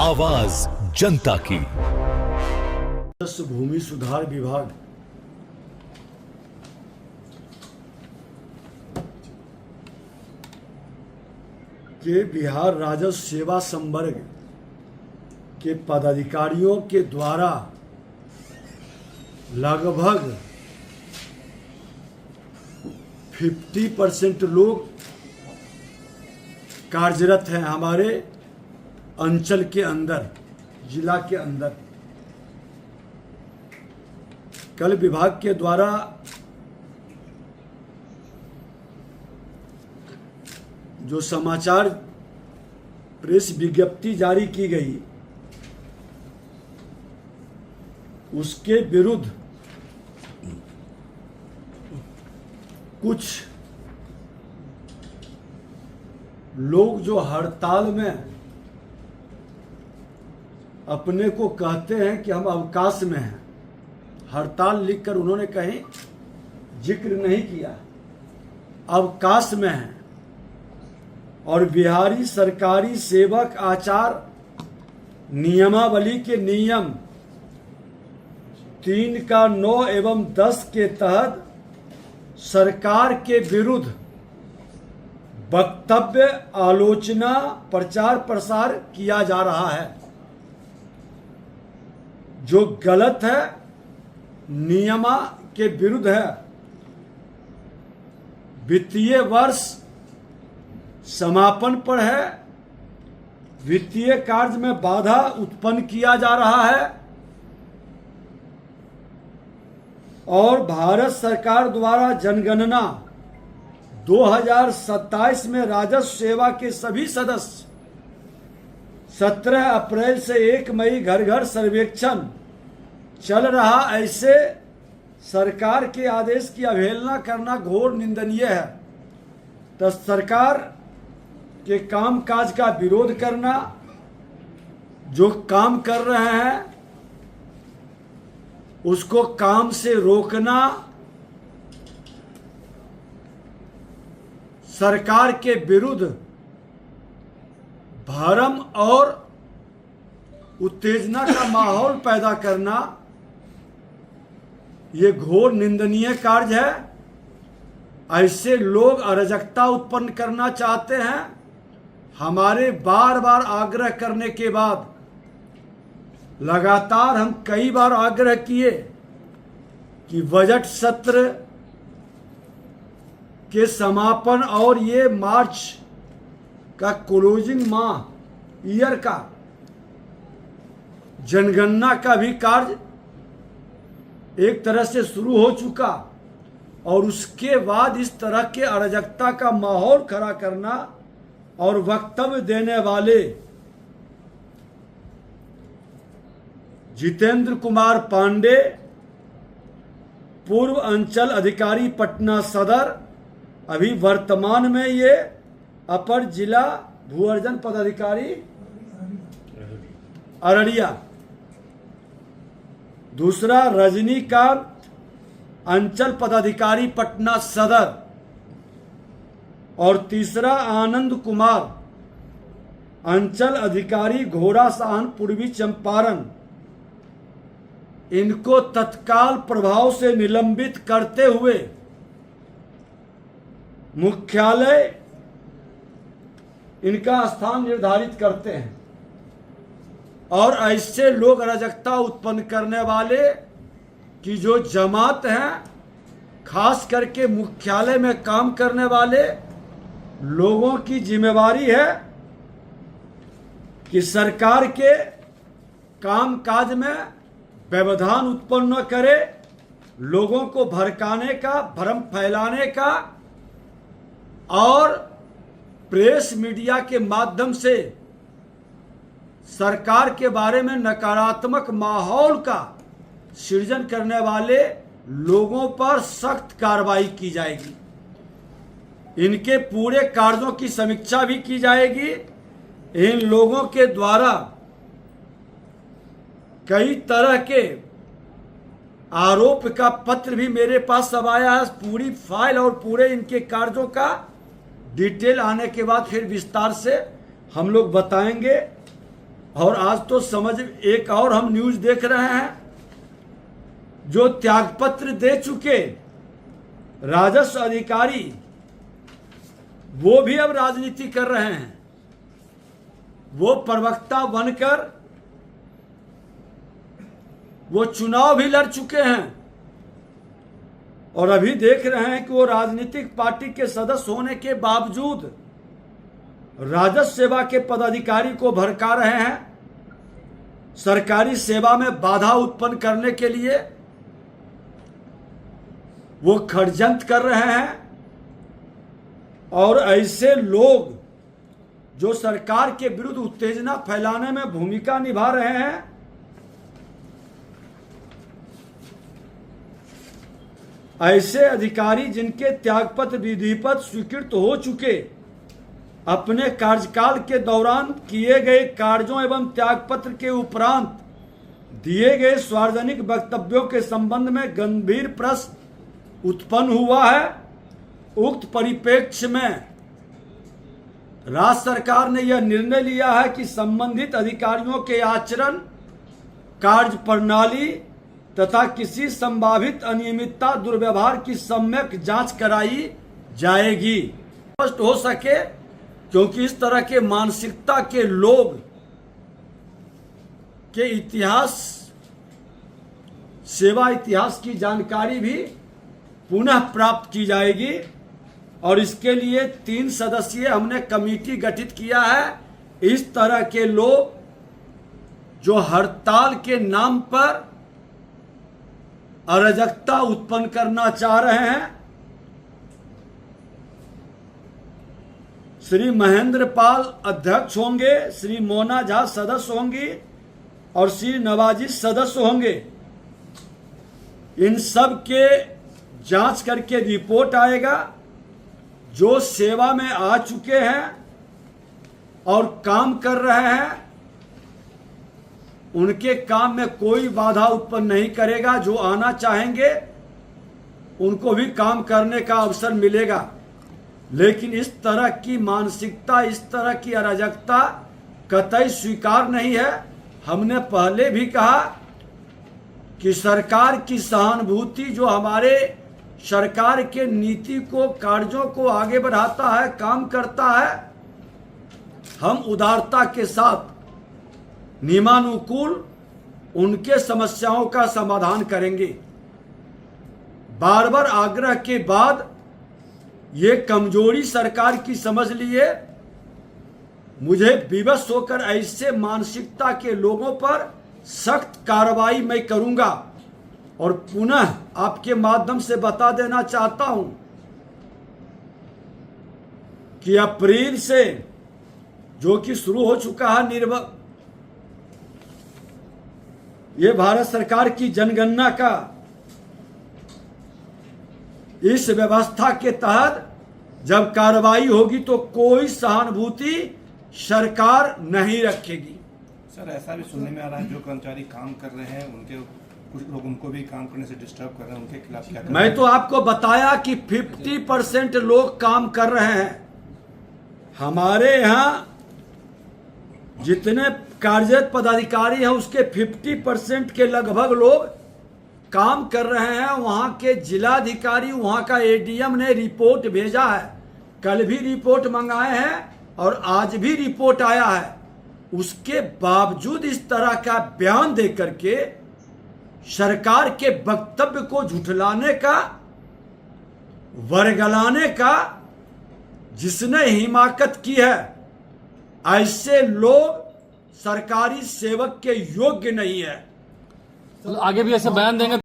आवाज जनता की। भूमि सुधार विभाग के बिहार राजस्व सेवा संवर्ग के पदाधिकारियों के द्वारा लगभग 50% लोग कार्यरत हैं हमारे अंचल के अंदर, जिला के अंदर। कल विभाग के द्वारा जो समाचार प्रेस विज्ञप्ति जारी की गई, उसके विरुद्ध कुछ लोग जो हड़ताल में अपने को कहते हैं कि हम अवकाश में हैं, हड़ताल लिखकर उन्होंने कहीं जिक्र नहीं किया, अवकाश में हैं, और बिहारी सरकारी सेवक आचार नियमावली के नियम 3 का 9 एवं 10 के तहत सरकार के विरुद्ध वक्तव्य, आलोचना, प्रचार प्रसार किया जा रहा है, जो गलत है, नियमा के विरुद्ध है। वित्तीय वर्ष समापन पर है, वित्तीय कार्य में बाधा उत्पन्न किया जा रहा है और भारत सरकार द्वारा जनगणना 2027 में राजस्व सेवा के सभी सदस्य 17 अप्रैल से 1 मई घर घर सर्वेक्षण चल रहा, ऐसे सरकार के आदेश की अवहेलना करना घोर निंदनीय है। तो सरकार के काम काज का विरोध करना, जो काम कर रहे हैं उसको काम से रोकना, सरकार के विरुद्ध भरम और उत्तेजना का माहौल पैदा करना, ये घोर निंदनीय कार्य है। ऐसे लोग अराजकता उत्पन्न करना चाहते हैं। हमारे बार बार आग्रह करने के बाद, लगातार हम कई बार आग्रह किए कि बजट सत्र के समापन और ये मार्च का क्लोजिंग माह ईयर का जनगणना का भी कार्य एक तरह से शुरू हो चुका, और उसके बाद इस तरह के अराजकता का माहौल खड़ा करना और वक्तव्य देने वाले जितेंद्र कुमार पांडे, पूर्व अंचल अधिकारी पटना सदर, अभी वर्तमान में ये अपर जिला भू अर्जन पदाधिकारी अररिया, दूसरा रजनीकांत अंचल पदाधिकारी पटना सदर, और तीसरा आनंद कुमार अंचल अधिकारी घोड़ासहन पूर्वी चंपारण, इनको तत्काल प्रभाव से निलंबित करते हुए मुख्यालय इनका स्थान निर्धारित करते हैं। और ऐसे लोग अराजकता उत्पन्न करने वाले की जो जमात हैं, खास करके मुख्यालय में काम करने वाले लोगों की जिम्मेवारी है कि सरकार के काम काज में व्यवधान उत्पन्न न करे, लोगों को भड़काने का, भ्रम फैलाने का और प्रेस मीडिया के माध्यम से सरकार के बारे में नकारात्मक माहौल का सृजन करने वाले लोगों पर सख्त कार्रवाई की जाएगी। इनके पूरे कार्यों की समीक्षा भी की जाएगी। इन लोगों के द्वारा कई तरह के आरोप का पत्र भी मेरे पास सब आया है। पूरी फाइल और पूरे इनके कार्यों का डिटेल आने के बाद फिर विस्तार से हम लोग बताएंगे। और आज तो समझ, एक और हम न्यूज देख रहे हैं, जो त्यागपत्र दे चुके राजस्व अधिकारी वो भी अब राजनीति कर रहे हैं। वो प्रवक्ता बनकर वो चुनाव भी लड़ चुके हैं और अभी देख रहे हैं कि वो राजनीतिक पार्टी के सदस्य होने के बावजूद राजस्व सेवा के पदाधिकारी को भड़का रहे हैं, सरकारी सेवा में बाधा उत्पन्न करने के लिए वो षड्यंत्र कर रहे हैं। और ऐसे लोग जो सरकार के विरुद्ध उत्तेजना फैलाने में भूमिका निभा रहे हैं, ऐसे अधिकारी जिनके त्यागपत्र विधिवत स्वीकृत हो चुके, अपने कार्यकाल के दौरान किए गए कार्यों एवं त्यागपत्र के उपरांत दिए गए सार्वजनिक वक्तव्यों के संबंध में गंभीर प्रश्न उत्पन्न हुआ है। उक्त परिप्रेक्ष्य में राज्य सरकार ने यह निर्णय लिया है कि संबंधित अधिकारियों के आचरण, कार्य प्रणाली तथा किसी संभावित अनियमितता दुर्व्यवहार की सम्यक जांच कराई जाएगी। स्पष्ट हो सके, क्योंकि इस तरह के मानसिकता के लोग के इतिहास, सेवा इतिहास की जानकारी भी पुनः प्राप्त की जाएगी। और इसके लिए 3 सदस्यीय हमने कमेटी गठित किया है। इस तरह के लोग जो हड़ताल के नाम पर अराजकता उत्पन्न करना चाह रहे हैं, श्री महेंद्र पाल अध्यक्ष होंगे, श्री मोना झा सदस्य होंगी और श्री नवाजी सदस्य होंगे। इन सब के जांच करके रिपोर्ट आएगा। जो सेवा में आ चुके हैं और काम कर रहे हैं, उनके काम में कोई बाधा उत्पन्न नहीं करेगा। जो आना चाहेंगे उनको भी काम करने का अवसर मिलेगा। लेकिन इस तरह की मानसिकता, इस तरह की अराजकता कतई स्वीकार नहीं है। हमने पहले भी कहा कि सरकार की सहानुभूति जो हमारे सरकार के नीति को, कार्यों को आगे बढ़ाता है, काम करता है, हम उदारता के साथ नियमानुकूल उनके समस्याओं का समाधान करेंगे। बार बार आग्रह के बाद ये कमजोरी सरकार की समझ लिए मुझे विवश होकर ऐसे मानसिकता के लोगों पर सख्त कार्रवाई मैं करूंगा। और पुनः आपके माध्यम से बता देना चाहता हूं कि अप्रैल से जो कि शुरू हो चुका है ये भारत सरकार की जनगणना का, इस व्यवस्था के तहत जब कार्रवाई होगी तो कोई सहानुभूति सरकार नहीं रखेगी। सर, ऐसा भी सुनने में आ रहा है जो कर्मचारी काम कर रहे हैं उनके कुछ लोग उनको भी काम करने से डिस्टर्ब कर रहे हैं, उनके खिलाफ क्या? मैं तो आपको बताया कि 50% लोग काम कर रहे हैं। हमारे यहाँ जितने कार्यरत पदाधिकारी हैं उसके 50% के लगभग लोग काम कर रहे हैं। वहाँ के जिलाधिकारी, वहाँ का एडीएम ने रिपोर्ट भेजा है, कल भी रिपोर्ट मंगाए हैं और आज भी रिपोर्ट आया है। उसके बावजूद इस तरह का बयान दे करके सरकार के वक्तव्य को झुठलाने का, वर्गलाने का जिसने हिमाकत की है, ऐसे लोग सरकारी सेवक के योग्य नहीं है। तो आगे भी ऐसे बयान देंगे?